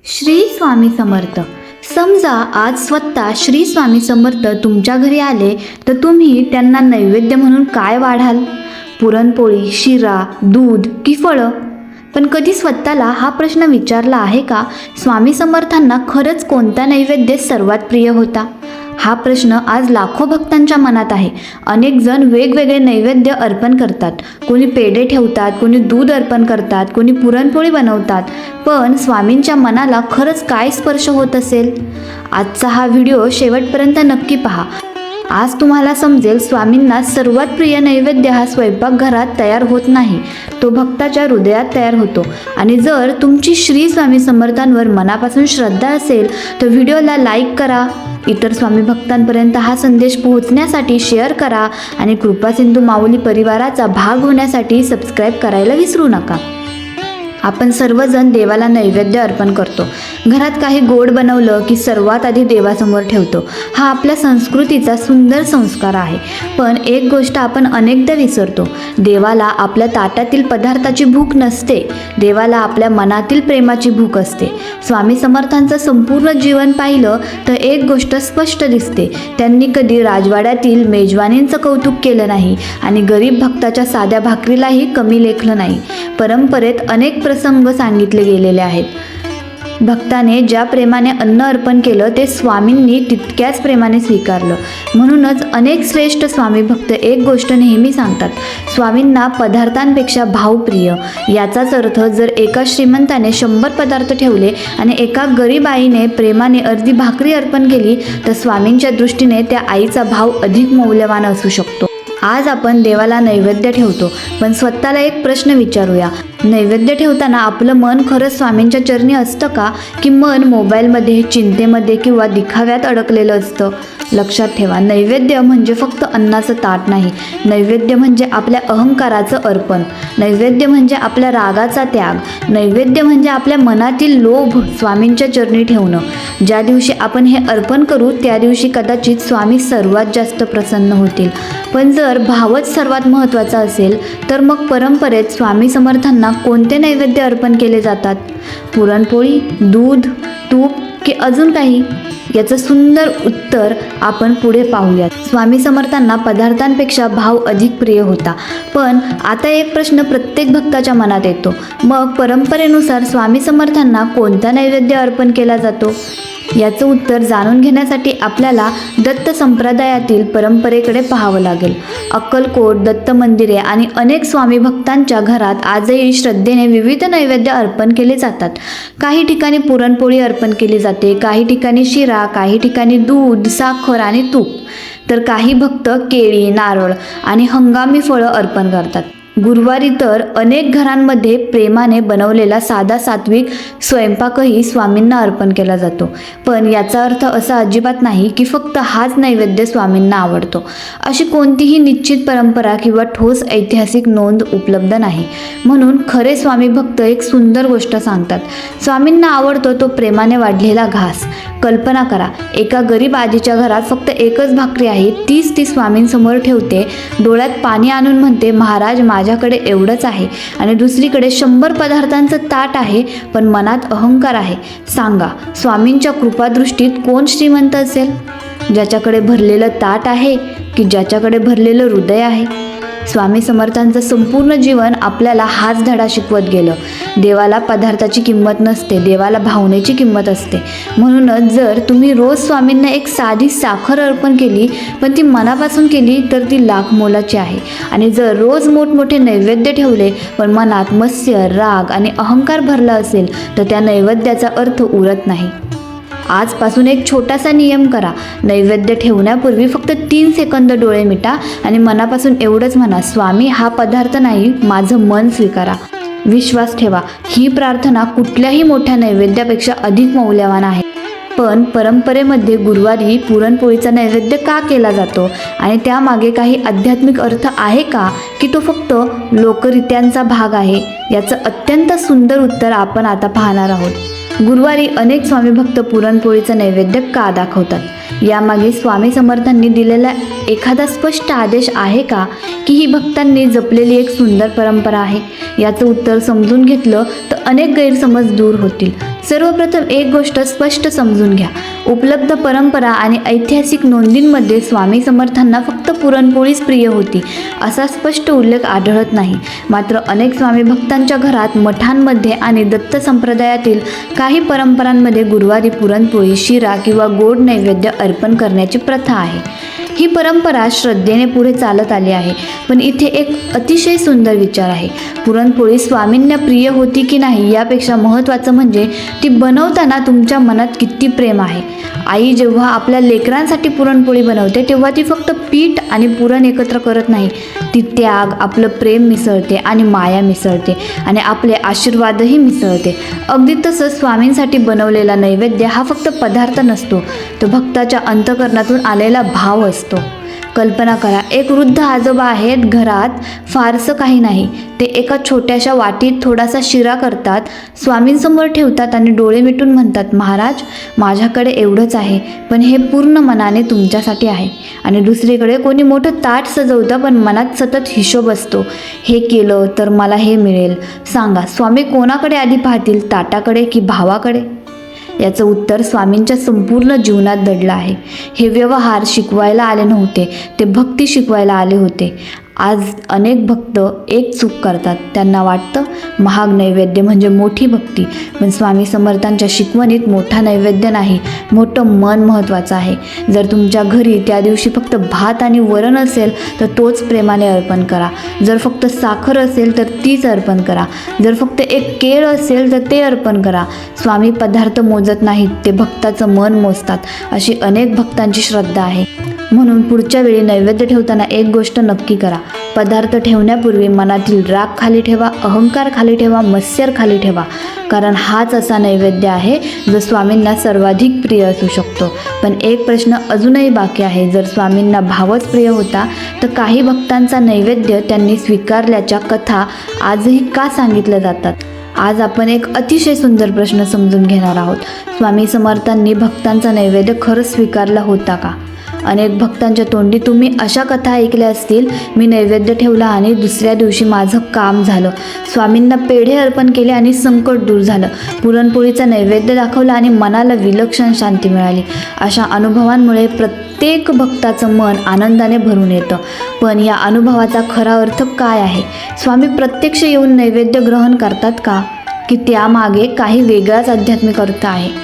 श्री स्वामी समर्थ. समजा आज स्वतः श्री स्वामी समर्थ तुमच्या घरी आले तर तुम्ही त्यांना नैवेद्य म्हणून काय वाढाल? पुरणपोळी, शिरा, दूध की फळं? पण कधी स्वतःला हा प्रश्न विचारला आहे का, स्वामी समर्थांना खरंच कोणता नैवेद्य सर्वात प्रिय होता? हा प्रश्न आज लाखो भक्तांच्या मनात आहे. अनेक जण वेगवेगळे नैवेद्य अर्पण करतात. कोणी पेढे ठेवतात, कोणी दूध अर्पण करतात, कोणी पुरणपोळी बनवतात. पण स्वामींच्या मनाला खरंच काय स्पर्श होत असेल? आजचा हा व्हिडिओ शेवटपर्यंत नक्की पहा. आज तुम्हाला समजेल, स्वामींना सर्वात प्रिय नैवेद्य हा स्वयंपाकघरात तयार होत नाही, तो भक्ताच्या हृदयात तयार होतो. आणि जर तुमची श्री स्वामी समर्थांवर मनापासून श्रद्धा असेल तर व्हिडिओला लाईक करा, इतर स्वामी भक्तांपर्यंत हा संदेश पोहोचण्यासाठी शेअर करा आणि कृपा सिंधू माऊली परिवाराचा भाग होण्यासाठी सबस्क्राईब करायला विसरू नका. आपण सर्वजण देवाला नैवेद्य अर्पण करतो. घरात काही गोड बनवलं की सर्वात आधी देवासमोर ठेवतो. हा आपल्या संस्कृतीचा सुंदर संस्कार आहे. पण एक गोष्ट आपण अनेकदा विसरतो, देवाला आपल्या ताटातील पदार्थाची भूक नसते, देवाला आपल्या मनातील प्रेमाची भूक असते. स्वामी समर्थांचं संपूर्ण जीवन पाहिलं तर एक गोष्ट स्पष्ट दिसते, त्यांनी कधी राजवाड्यातील मेजवानींचं कौतुक केलं नाही आणि गरीब भक्ताच्या साध्या भाकरीलाही कमी लेखलं नाही. परंपरेत अनेक प्रसंग सांगितले गेलेले आहेत. भक्ताने ज्या प्रेमाने अन्न अर्पण केलं ते स्वामींनी तितक्याच प्रेमाने स्वीकारलं. म्हणूनच अनेक श्रेष्ठ स्वामी भक्त एक गोष्ट नेहमी सांगतात, स्वामींना पदार्थांपेक्षा भावप्रिय. याचाच अर्थ जर एका श्रीमंताने 100 पदार्थ ठेवले आणि एका गरीब आईने प्रेमाने अर्धी भाकरी अर्पण केली तर स्वामींच्या दृष्टीने त्या आईचा भाव अधिक मौल्यवान असू शकतो. आज आपण देवाला नैवेद्य ठेवतो, पण स्वतःला एक प्रश्न विचारूया, नैवेद्य ठेवताना आपलं मन खरंच स्वामींच्या चरणी असतं का, की मन मोबाईलमध्ये, चिंतेमध्ये किंवा दिखाव्यात अडकलेलं असतं? लक्षात ठेवा, नैवेद्य म्हणजे फक्त अन्नाचं ताट नाही. नैवेद्य म्हणजे आपल्या अहंकाराचं अर्पण, नैवेद्य म्हणजे आपल्या रागाचा त्याग, नैवेद्य म्हणजे आपल्या मनातील लोभ स्वामींच्या चरणी ठेवणं. ज्या दिवशी आपण हे अर्पण करू त्या दिवशी कदाचित स्वामी सर्वात जास्त प्रसन्न होतील. पण जर भावच सर्वात महत्त्वाचा असेल तर मग परंपरेत स्वामी समर्थांना कोणते नैवेद्य अर्पण केले जातात? पुरणपोळी, दूध, तूप की अजून काही? याचं सुंदर उत्तर आपण पुढे पाहूयात. स्वामी समर्थांना पदार्थांपेक्षा भाव अधिक प्रिय होता. पण आता एक प्रश्न प्रत्येक भक्ताच्या मनात येतो, मग परंपरेनुसार स्वामी समर्थांना कोणता नैवेद्य अर्पण केला जातो? याचं उत्तर जाणून घेण्यासाठी आपल्याला दत्त संप्रदायातील परंपरेकडे पाहावं लागेल. अक्कलकोट, दत्त मंदिरे आणि अनेक स्वामी भक्तांच्या घरात आजही श्रद्धेने विविध नैवेद्य अर्पण केले जातात. काही ठिकाणी पुरणपोळी अर्पण केली जाते, काही ठिकाणी शिरा, काही ठिकाणी दूध, साखर आणि तूप, तर काही भक्त केळी, नारळ आणि हंगामी फळं अर्पण करतात. गुरुवारी तर अनेक घरांमध्ये प्रेमाने बनवलेला साधा सात्विक स्वयंपाकही स्वामींना अर्पण केला जातो. पण याचा अर्थ असा अजिबात नाही की फक्त हाच नैवेद्य स्वामींना आवडतो. अशी कोणतीही निश्चित परंपरा किंवा ठोस ऐतिहासिक नोंद उपलब्ध नाही. म्हणून खरे स्वामी भक्त एक सुंदर गोष्ट सांगतात, स्वामींना आवडतो तो प्रेमाने वाढलेला घास. कल्पना करा, एका गरीब आजीच्या घरात फक्त एकच भाकरी आहे, तीच ती स्वामींसमोर ठेवते, डोळ्यात पाणी आणून म्हणते, महाराज माझ्याकडे एवढंच आहे. आणि दुसरीकडे 100 पदार्थांचं ताट आहे, पण मनात अहंकार आहे. सांगा, स्वामींच्या कृपादृष्टीत कोण श्रीमंत असेल? ज्याच्याकडे भरलेलं ताट आहे की ज्याच्याकडे भरलेलं हृदय आहे? स्वामी समर्थांचं संपूर्ण जीवन आपल्याला हाच धडा शिकवत गेलं. देवाला पदार्थाची किंमत नसते, देवाला भावनेची किंमत असते. म्हणूनच जर तुम्ही रोज स्वामींना एक साधी साखर अर्पण केली, पण ती मनापासून केली तर ती लाख मोलाची आहे. आणि जर रोज मोठमोठे नैवेद्य ठेवले पण मनात मत्सर, राग आणि अहंकार भरला असेल तर त्या नैवेद्याचा अर्थ उरत नाही. आजपासून एक छोटासा नियम करा, नैवेद्य ठेवण्यापूर्वी फक्त 3 सेकंद डोळे मिटा आणि मनापासून एवढंच म्हणा, स्वामी हा पदार्थ नाही, माझं मन स्वीकारा. विश्वास ठेवा, ही प्रार्थना कुठल्याही मोठ्या नैवेद्यापेक्षा अधिक मौल्यवान आहे. पण परंपरेमध्ये गुरुवारी पुरणपोळीचा नैवेद्य का केला जातो आणि त्यामागे काही आध्यात्मिक अर्थ आहे का, की तो फक्त लोकरीत्यांचा भाग आहे? याचं अत्यंत सुंदर उत्तर आपण आता पाहणार आहोत. गुरुवारी अनेक स्वामी भक्त पुरणपोळीचा नैवेद्य का दाखवतात? यामागे स्वामी समर्थांनी दिलेला एखादा स्पष्ट आदेश आहे का, की ही भक्तांनी जपलेली एक सुंदर परंपरा आहे? याचं उत्तर समजून घेतलं तर अनेक गैरसमज दूर होतील. सर्वप्रथम एक गोष्ट स्पष्ट समजून घ्या. उपलब्ध परंपरा आणि ऐतिहासिक नोंदींमध्ये स्वामी समर्थांना फक्त पुरणपोळीच प्रिय होती असा स्पष्ट उल्लेख आढळत नाही. मात्र अनेक स्वामी भक्तांच्या घरात, मठांमध्ये आणि दत्त संप्रदायातील काही परंपरांमध्ये गुरुवारी पुरणपोळी, शिरा किंवा गोड नैवेद्य अर्पण करण्याची प्रथा आहे. ही परंपरा श्रद्धेने पुढे चालत आली आहे. पण इथे एक अतिशय सुंदर विचार आहे. पुरणपोळी स्वामींना प्रिय होती की नाही यापेक्षा महत्त्वाचं म्हणजे ती बनवताना तुमच्या मनात किती प्रेम आहे. आई जेव्हा आपल्या लेकरांसाठी पुरणपोळी बनवते तेव्हा ती फक्त पीठ आणि पुरण एकत्र करत नाही. ती त्याग, आपलं प्रेम मिसळते आणि माया मिसळते आणि आपले आशीर्वादही मिसळते. अगदी तसंच स्वामींसाठी बनवलेला नैवेद्य हा फक्त पदार्थ नसतो, तो भक्ताच्या अंतःकरणातून आलेला भाव असतो. कल्पना करा, एक वृद्ध आजोबा आहेत, घरात फारसं काही नाही. ते एका छोट्याशा वाटीत थोडासा शिरा करतात, स्वामींसमोर ठेवतात आणि डोळे मिटून म्हणतात, महाराज माझ्याकडे एवढंच आहे, पण हे पूर्ण मनाने तुमच्यासाठी आहे. आणि दुसरीकडे कोणी मोठं ताट सजवतं पण मनात सतत हिशोब असतो, हे केलं तर मला हे मिळेल. सांगा, स्वामी कोणाकडे आधी पाहतील, ताटाकडे की भावाकडे? याचं उत्तर स्वामींच्या संपूर्ण जीवनात दडलं आहे. हे व्यवहार शिकवायला आले नव्हते, ते भक्ती शिकवायला आले होते. आज अनेक भक्त एक चूक करतात. त्यांना वाटतं महाग नैवेद्य म्हणजे मोठी भक्ती. पण स्वामी समर्थांच्या शिकवणीत मोठा नैवेद्य नाही, मोठं मन महत्त्वाचं आहे. जर तुमच्या घरी त्या दिवशी फक्त भात आणि वरण असेल तर तोच प्रेमाने अर्पण करा. जर फक्त साखर असेल तर तीच अर्पण करा. जर फक्त एक केळ असेल तर ते अर्पण करा. स्वामी पदार्थ मोजत नाहीत, ते भक्ताचं मन मोजतात, अशी अनेक भक्तांची श्रद्धा आहे. म्हणून पुढच्या वेळी नैवेद्य ठेवताना एक गोष्ट नक्की करा. पदार्थ ठेवण्यापूर्वी मनातील राग खाली ठेवा, अहंकार खाली ठेवा, मत्सर खाली ठेवा. कारण हाच असा नैवेद्य आहे जो स्वामींना सर्वाधिक प्रिय असू शकतो. पण एक प्रश्न अजूनही बाकी आहे. जर स्वामींना भावच प्रिय होता तर काही भक्तांचा नैवेद्य त्यांनी स्वीकारल्याच्या कथा आजही का सांगितल्या जातात? आज आपण एक अतिशय सुंदर प्रश्न समजून घेणार आहोत. स्वामी समर्थांनी भक्तांचा नैवेद्य खरंच स्वीकारला होता का? अनेक भक्तांच्या तोंडी तुम्ही अशा कथा ऐकल्या असतील, मी नैवेद्य ठेवला आणि दुसऱ्या दिवशी माझं काम झालं, स्वामींना पेढे अर्पण केले आणि संकट दूर झालं, पुरणपोळीचा नैवेद्य दाखवला आणि मनाला विलक्षण शांती मिळाली. अशा अनुभवांमुळे प्रत्येक भक्ताचं मन आनंदाने भरून येतं. पण या अनुभवाचा खरा अर्थ काय आहे? स्वामी प्रत्यक्ष येऊन नैवेद्य ग्रहण करतात का, की त्यामागे काही वेगळाच आध्यात्मिक अर्थ आहे?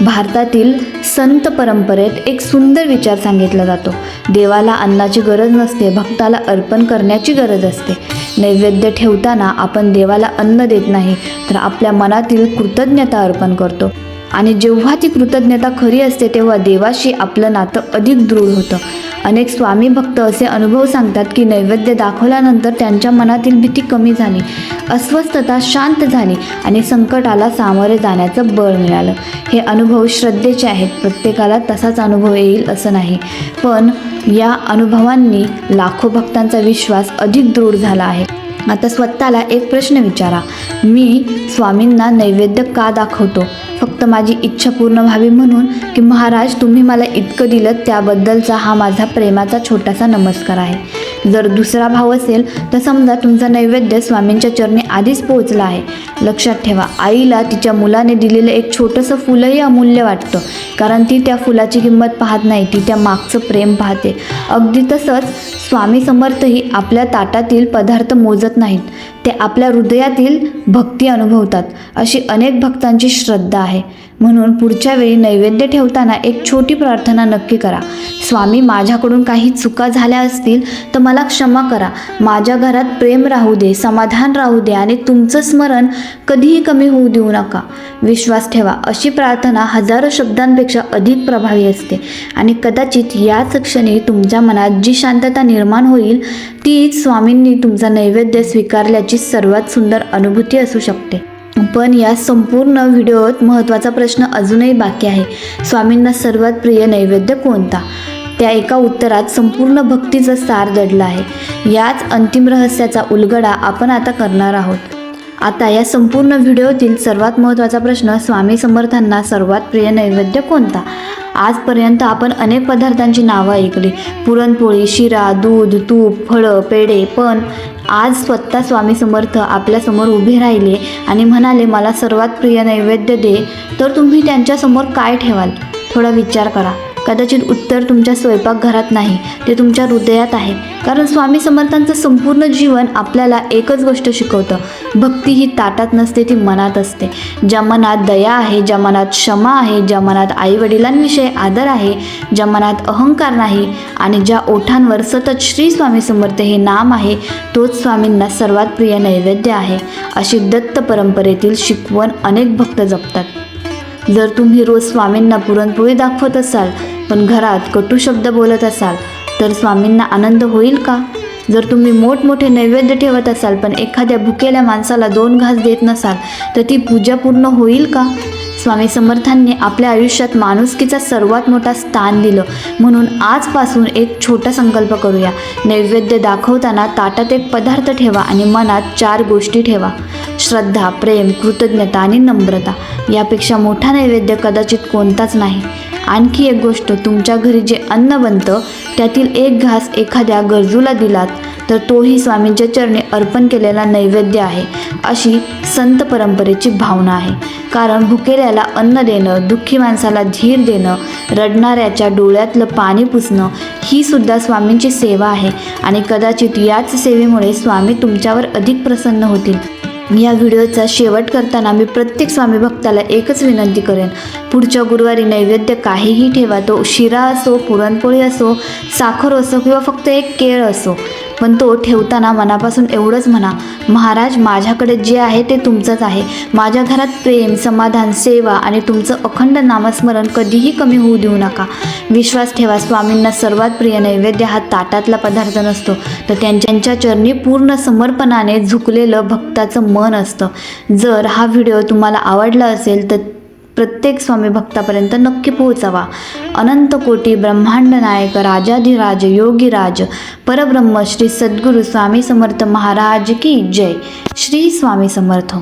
भारतातील संत परंपरेत एक सुंदर विचार सांगितला जातो. देवाला अन्नाची गरज नसते, भक्ताला अर्पण करण्याची गरज असते. नैवेद्य ठेवताना आपण देवाला अन्न देत नाही, तर आपल्या मनातील कृतज्ञता अर्पण करतो. आणि जेव्हा ती कृतज्ञता खरी असते तेव्हा देवाशी आपलं नातं अधिक दृढ होतं. अनेक स्वामी भक्त असे अनुभव सांगतात की नैवेद्य दाखवल्यानंतर त्यांच्या मनातील भीती कमी झाली, अस्वस्थता शांत झाली आणि संकटाला सामोरे जाण्याचं बळ मिळालं. हे अनुभव श्रद्धेचे आहेत. प्रत्येकाला तसाच अनुभव येईल असं नाही, पण या अनुभवांनी लाखो भक्तांचा विश्वास अधिक दृढ झाला आहे. आता स्वतःला एक प्रश्न विचारा, मी स्वामींना नैवेद्य का दाखवतो? फक्त माझी इच्छा पूर्ण व्हावी म्हणून, की महाराज तुम्ही मला इतकं दिलं त्याबद्दलचा हा माझा प्रेमाचा छोटासा नमस्कार आहे? जर दुसरा भाव असेल तर समजा तुमचा नैवेद्य स्वामींच्या चरणी आधीच पोहोचला आहे. लक्षात ठेवा, आईला तिच्या मुलाने दिलेलं एक छोटंसं फुलंही अमूल्य वाटतं, कारण ती त्या फुलाची किंमत पाहत नाही, ती त्या मागचं प्रेम पाहते. अगदी तसंच स्वामी समर्थही आपल्या ताटातील पदार्थ मोजत नाहीत, ते आपल्या हृदयातील भक्ती अनुभवतात. अशी अनेक भक्तांची श्रद्धा आहे. म्हणून पुढच्या वेळी नैवेद्य ठेवताना एक छोटी प्रार्थना नक्की करा. स्वामी, माझ्याकडून काही चुका झाल्या असतील तर मला क्षमा करा. माझ्या घरात प्रेम राहू दे, समाधान राहू दे आणि तुमचं स्मरण कधीही कमी होऊ देऊ नका. विश्वास ठेवा, अशी प्रार्थना हजारो शब्दांपेक्षा अधिक प्रभावी असते. आणि कदाचित याच क्षणी तुमच्या मनात जी शांतता निर्माण होईल तीच स्वामींनी तुमचा नैवेद्य स्वीकारल्याची सर्वात सुंदर अनुभूती असू शकते. पण या संपूर्ण व्हिडिओत महत्त्वाचा प्रश्न अजूनही बाकी आहे. स्वामींना सर्वात प्रिय नैवेद्य कोणता? त्या एका उत्तरात संपूर्ण भक्तीचं सार दडलं आहे. याच अंतिम रहस्याचा उलगडा आपण आता करणार आहोत. आता या संपूर्ण व्हिडिओतील सर्वात महत्त्वाचा प्रश्न, स्वामी समर्थांना सर्वात प्रिय नैवेद्य कोणता? आजपर्यंत आपण अनेक पदार्थांची नावं ऐकली, पुरणपोळी, शिरा, दूध, तूप, फळं, पेढे, पण आज स्वतः स्वामी समर्थ आपल्यासमोर उभे राहिले आणि म्हणाले मला सर्वात प्रिय नैवेद्य दे, तर तुम्ही त्यांच्यासमोर काय ठेवाल? थोडा विचार करा. कदाचित उत्तर तुमच्या स्वयंपाकघरात नाही, ते तुमच्या हृदयात आहे. कारण स्वामी समर्थांचं संपूर्ण जीवन आपल्याला एकच गोष्ट शिकवतं, भक्ती ही ताटात नसते, ती मनात असते. ज्या मनात दया आहे, ज्या मनात क्षमा आहे, ज्या मनात आईवडिलांविषयी आदर आहे, ज्या मनात अहंकार नाही आणि ज्या ओठांवर सतत श्री स्वामी समर्थ हे नाम आहे, तोच स्वामींना सर्वात प्रिय नैवेद्य आहे. अशी दत्त परंपरेतील शिकवण अनेक भक्त जपतात. जर तुम्ही रोज स्वामींना पुरणपोळी दाखवत असाल पण घरात कटू शब्द बोलत असाल तर स्वामींना आनंद होईल का? जर तुम्ही मोठमोठे नैवेद्य ठेवत असाल पण एखाद्या भुकेल्या माणसाला 2 घास देत नसाल तर ती पूजा पूर्ण होईल का? स्वामी समर्थांनी आपल्या आयुष्यात माणुसकीचा सर्वात मोठा स्थान दिलं. म्हणून आजपासून एक छोटा संकल्प करूया. नैवेद्य दाखवताना ताटात एक पदार्थ ठेवा आणि मनात 4 गोष्टी ठेवा. श्रद्धा, प्रेम, कृतज्ञता आणि नम्रता. यापेक्षा मोठा नैवेद्य कदाचित कोणताच नाही. आणखी एक गोष्ट, तुमच्या घरी जे अन्न बनतं त्यातील 1 घास एखाद्या गरजूला दिलात तर तोही स्वामींच्या चरणी अर्पण केलेला नैवेद्य आहे, अशी संत परंपरेची भावना आहे. कारण भुकेल्याला अन्न देणं, दुःखी माणसाला धीर देणं, रडणाऱ्याच्या डोळ्यातलं पाणी पुसणं ही सुद्धा स्वामींची सेवा आहे आणि कदाचित याच सेवेमुळे स्वामी तुमच्यावर अधिक प्रसन्न होतील. या व्हिडिओचा शेवट करताना मी प्रत्येक स्वामी भक्ताला एकच विनंती करेन, पुढच्या गुरुवारी नैवेद्य काहीही ठेवा, तो शिरा असो, पुरणपोळी असो, साखर असो किंवा फक्त एक केळ असो, पण तो ठेवताना मनापासून एवढंच म्हणा, महाराज माझ्याकडे जे आहे ते तुमचंच आहे. माझ्या घरात प्रेम, समाधान, सेवा आणि तुमचं अखंड नामस्मरण कधीही कमी होऊ देऊ नका. विश्वास ठेवा, स्वामींना सर्वात प्रिय नैवेद्य हा ताटातला पदार्थ नसतो, तर त्यांच्या चरणी पूर्ण समर्पणाने झुकलेलं भक्ताचं मन असतं. जर हा व्हिडिओ तुम्हाला आवडला असेल तर प्रत्येक स्वामी भक्तापर्यंत नक्की पोहोचावा. अनंत कोटी ब्रह्मांड नायक राजाधिराज योगीराज परब्रह्म श्री सद्गुरू स्वामी समर्थ महाराज की जय. श्री स्वामी समर्थ.